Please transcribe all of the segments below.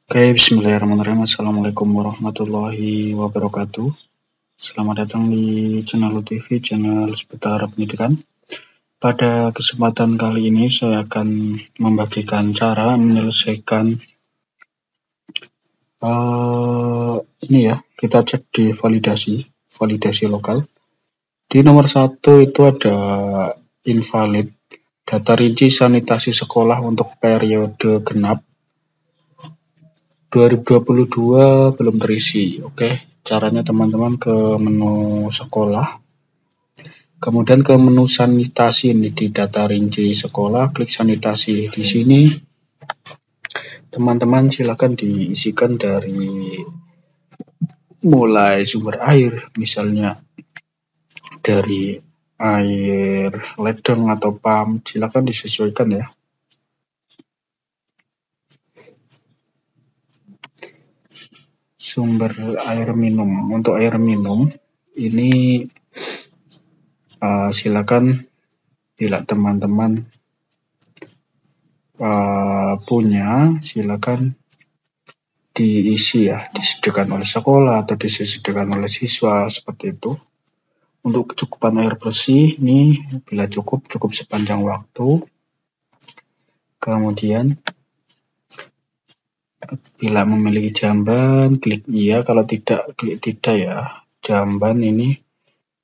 Oke, bismillahirrahmanirrahim. Assalamualaikum warahmatullahi wabarakatuh. Selamat datang di channel TV, channel seputar pendidikan. Pada kesempatan kali ini saya akan membagikan cara menyelesaikan ini ya. Kita cek di validasi lokal. Di nomor 1 itu ada invalid, data rinci sanitasi sekolah untuk periode genap 2022 belum terisi. Oke, caranya teman-teman ke menu sekolah, kemudian ke menu sanitasi ini di data rinci sekolah, klik sanitasi. Di sini teman-teman silakan diisikan dari mulai sumber air, misalnya dari air ledeng atau pump, silakan disesuaikan ya. Sumber air minum, untuk air minum ini silakan bila teman-teman punya, silakan diisi ya, disediakan oleh sekolah atau disediakan oleh siswa seperti itu. Untuk kecukupan air bersih ini bila cukup sepanjang waktu. Kemudian bila memiliki jamban, klik iya, kalau tidak klik tidak ya. Jamban ini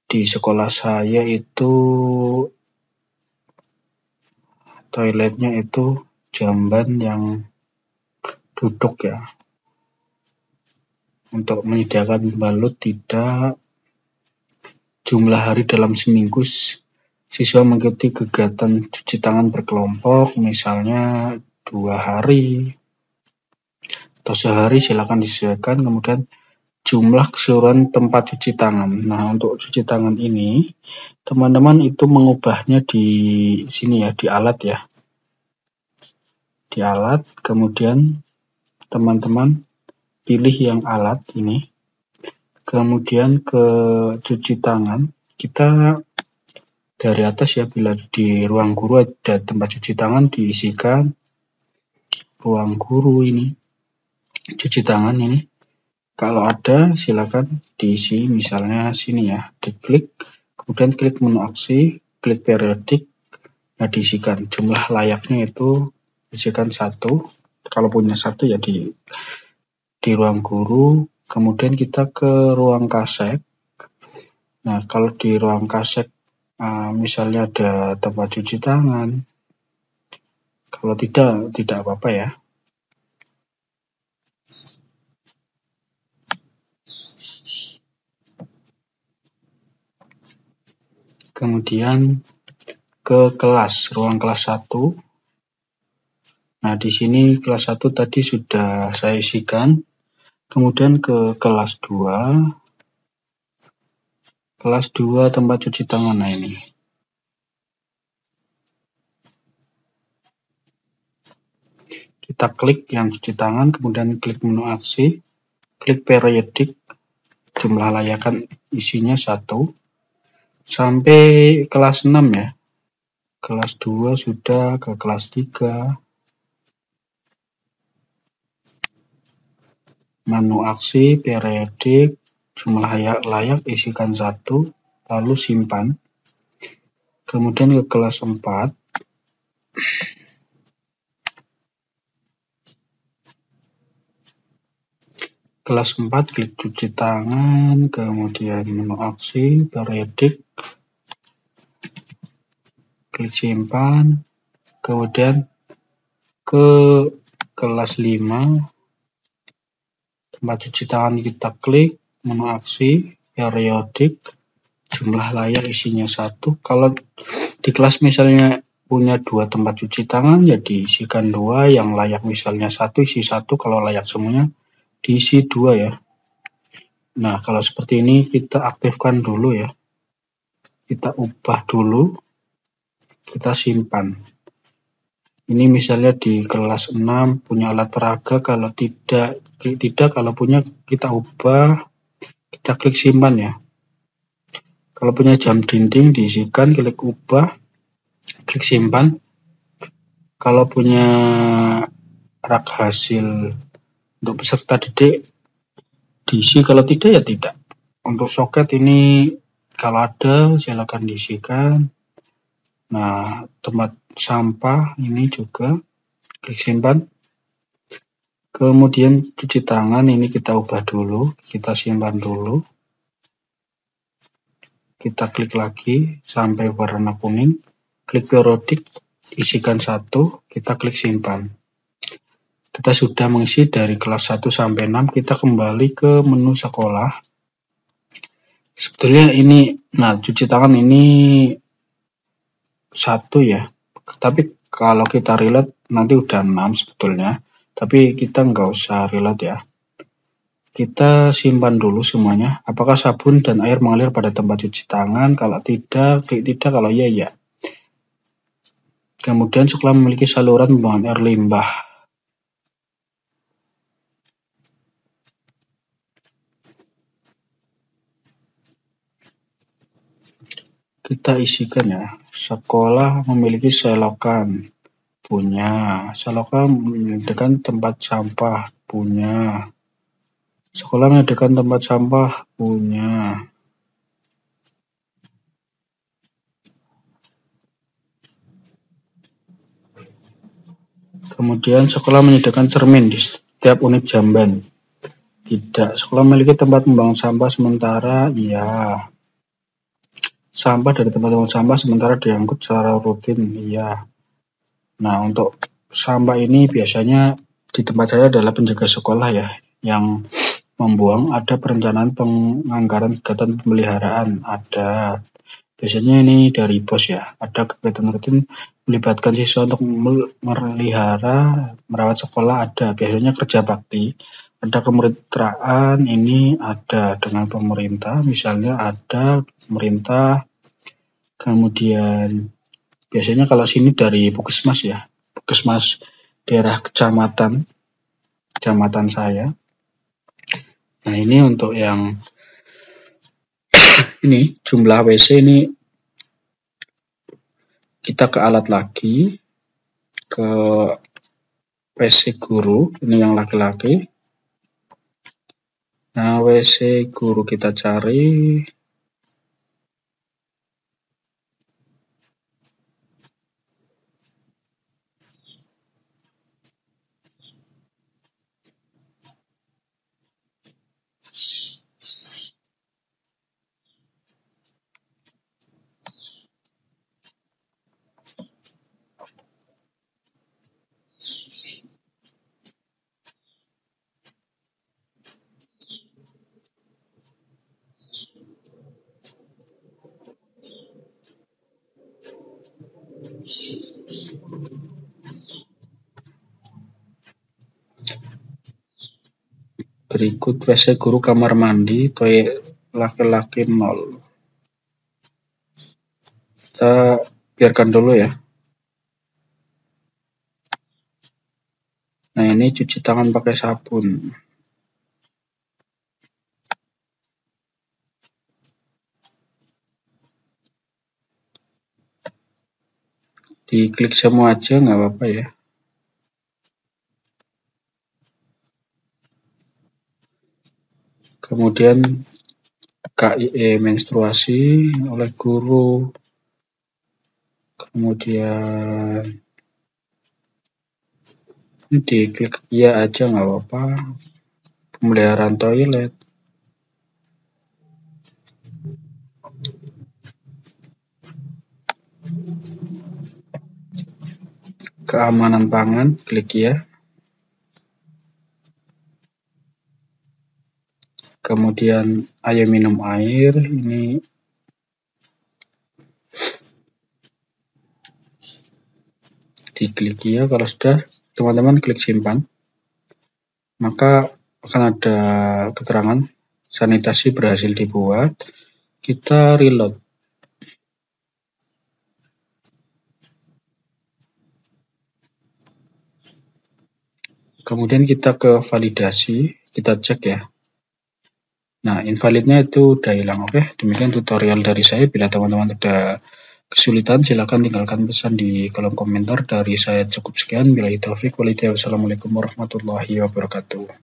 di sekolah saya itu toiletnya itu jamban yang duduk ya. Untuk menyediakan balut tidak. Jumlah hari dalam seminggu siswa mengikuti kegiatan cuci tangan berkelompok, misalnya 2 hari atau sehari, silakan disesuaikan. Kemudian jumlah keseluruhan tempat cuci tangan. Nah, untuk cuci tangan ini teman-teman itu mengubahnya di sini ya, di alat ya. Di alat, kemudian teman-teman pilih yang alat ini. Kemudian ke cuci tangan, kita dari atas ya, bila di ruang guru ada tempat cuci tangan, diisikan ruang guru ini, cuci tangan ini. Kalau ada silakan diisi, misalnya sini ya, diklik, kemudian klik menu aksi, klik periodik, nah diisikan. Jumlah layaknya itu diisikan 1, kalau punya 1 ya di ruang guru. Kemudian kita ke ruang kasek. Nah, kalau di ruang kasek misalnya ada tempat cuci tangan, kalau tidak apa-apa ya. Kemudian ke kelas, ruang kelas 1. Nah, di sini kelas 1 tadi sudah saya isikan. Kemudian ke kelas 2. Kelas 2 tempat cuci tangan. Nah, ini. Kita klik yang cuci tangan, kemudian klik menu aksi, klik periodik, jumlah layakan isinya 1. Sampai kelas 6 ya. Kelas 2 sudah, ke kelas 3. Menu aksi, periodik, jumlah layak isikan 1, lalu simpan. Kemudian ke kelas 4. Kelas 4 klik cuci tangan, kemudian menu aksi, periodik, klik simpan. Kemudian ke kelas 5. Tempat cuci tangan kita klik, menu aksi, periodik, jumlah layak isinya 1. Kalau di kelas misalnya punya 2 tempat cuci tangan, ya diisikan 2, yang layak misalnya 1 isi 1, kalau layak semuanya diisi 2 ya. Nah, kalau seperti ini kita aktifkan dulu ya. Kita ubah dulu, kita simpan. Ini misalnya di kelas 6 punya alat peraga, kalau tidak, klik tidak, kalau punya kita ubah, kita klik simpan ya. Kalau punya jam dinding diisikan, klik ubah, klik simpan. Kalau punya rak hasil Untuk peserta didik diisi, kalau tidak ya tidak. Untuk soket ini kalau ada silakan diisikan. Nah, tempat sampah ini juga klik simpan. Kemudian cuci tangan ini kita ubah dulu, kita simpan dulu. Kita klik lagi sampai warna kuning. Klik periodik, isikan 1, kita klik simpan. Kita sudah mengisi dari kelas 1 sampai 6, kita kembali ke menu sekolah. Sebetulnya ini, cuci tangan ini 1 ya, tapi kalau kita relate nanti udah 6 sebetulnya, tapi kita nggak usah relate ya. Kita simpan dulu semuanya. Apakah sabun dan air mengalir pada tempat cuci tangan? Kalau tidak, klik tidak. Kalau iya, ya. Kemudian sekolah memiliki saluran pembuangan air limbah. Kita isikan ya. Sekolah memiliki selokan. Punya. Selokan menyediakan tempat sampah. Punya. Sekolah menyediakan tempat sampah. Punya. Kemudian sekolah menyediakan cermin di setiap unit jamban. Tidak. Sekolah memiliki tempat membuang sampah sementara. Iya. Sampah dari tempat sampah sementara diangkut secara rutin. Iya. Nah, untuk sampah ini biasanya di tempat saya adalah penjaga sekolah ya, yang membuang. Ada perencanaan penganggaran kegiatan pemeliharaan. Ada. Biasanya ini dari bos ya. Ada kegiatan rutin melibatkan siswa untuk memelihara, merawat sekolah. Ada. Biasanya kerja bakti. Ada kemitraan, ini ada dengan pemerintah. Misalnya ada pemerintah. Kemudian biasanya kalau sini dari Puskesmas ya. Puskesmas daerah kecamatan saya. Nah, ini untuk yang ini jumlah WC ini kita ke alat lagi, ke WC guru, ini yang laki-laki. Nah, WC guru kita cari. Berikut WC guru kamar mandi, toilet laki-laki 0. Kita biarkan dulu ya. Nah, ini cuci tangan pakai sabun. Diklik semua aja nggak apa-apa ya. Kemudian KIE menstruasi oleh guru. Kemudian ini diklik iya aja nggak apa-apa. Pemeliharaan toilet. Keamanan pangan, klik ya. Kemudian ayo minum air, ini diklik ya. Kalau sudah, teman-teman klik simpan. Maka akan ada keterangan sanitasi berhasil dibuat. Kita reload. Kemudian kita ke validasi, kita cek ya. Nah, invalidnya itu udah hilang. Oke, demikian tutorial dari saya. Bila teman-teman ada kesulitan, silakan tinggalkan pesan di kolom komentar. Dari saya cukup sekian. Billahi taufik walhidayah. Wassalamualaikum warahmatullahi wabarakatuh.